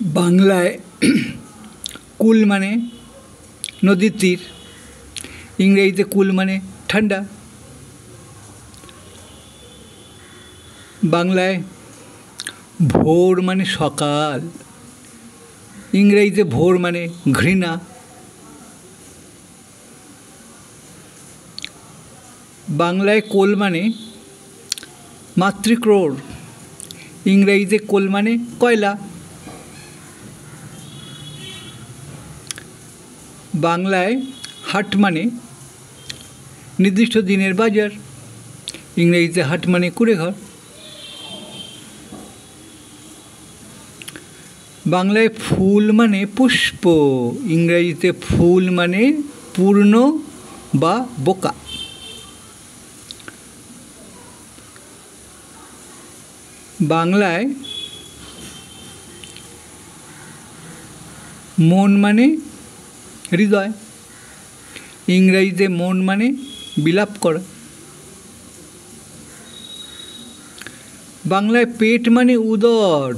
বাংলায় কুল মানে নদীর তীর, ইংরেজিতে কুল মানে ঠান্ডা। বাংলায় ভোর মানে সকাল, ইংরেজিতে ভোর মানে ঘৃণা। বাংলায় কোল মানে মাতৃক্রোড়, ইংরেজিতে কোল মানে কয়লা। বাংলায় হাট মানে নির্দিষ্ট দিনের বাজার, ইংরেজিতে হাট মানে কুঁড়েঘর। বাংলায় ফুল মানে পুষ্প, ইংরেজিতে ফুল মানে পূর্ণ বা বোকা। বাংলায় মন মানে হৃদয়, ইংরেজিতে মন মানে বিলাপ করা। বাংলায় পেট মানে উদর,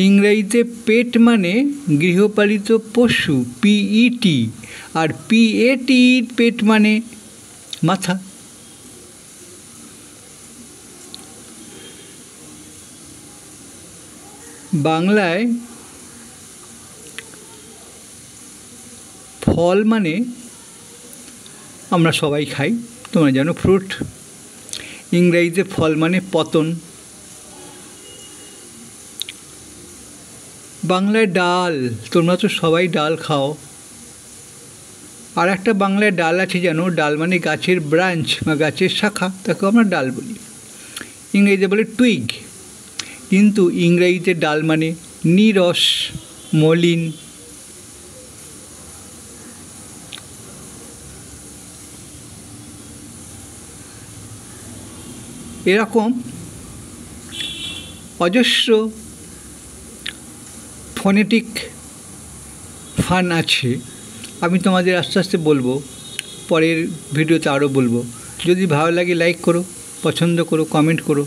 ইংরেজিতে পেট মানে গৃহপালিত পশু পিইটি, আর পিএটি পেট মানে মাথা। বাংলায় ফল মানে আমরা সবাই খাই, তোমরা জানো ফ্রুট, ইংরেজিতে ফল মানে পতন। বাংলায় ডাল, তোমরা তো সবাই ডাল খাও। আর একটা বাংলায় ডাল আছে জানো, ডাল মানে গাছের ব্রাঞ্চ বা গাছের শাখা, তাকে আমরা ডাল বলি। ইংরেজিতে বলে টুইগ, কিন্তু ইংরেজিতে ডাল মানে নীরস, মলিন। এরকম অজস্র ফনেটিক ফান আছে, আমি তোমাদের আস্তে আস্তে বলবো, পরের ভিডিওতে আরও বলবো। যদি ভালো লাগে লাইক করো, পছন্দ করো, কমেন্ট করো।